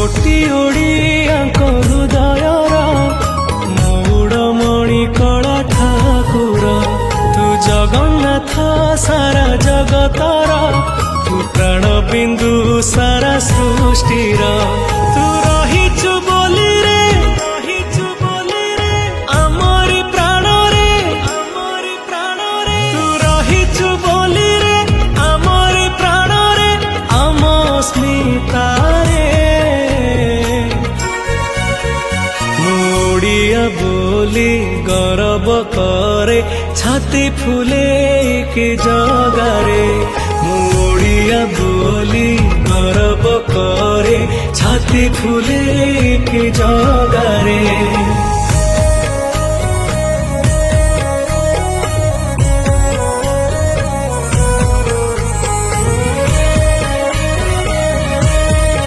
कोटि ओडियाଙ୍କ हृदयर मौड़मणि कला ठाकुर तू जगन्नाथ सारा जगतर तू प्राण बिंदु सारा सृष्टिर तू रहिचु बोली रे आमरी प्राण रे तू रहिचु बोली रे आमरी प्राण रे आम स्मिता ओडिया बोली गौरव करे छाती फुले के जगारे ओडिया बोली गौरव करे छाती फुले के जगारे।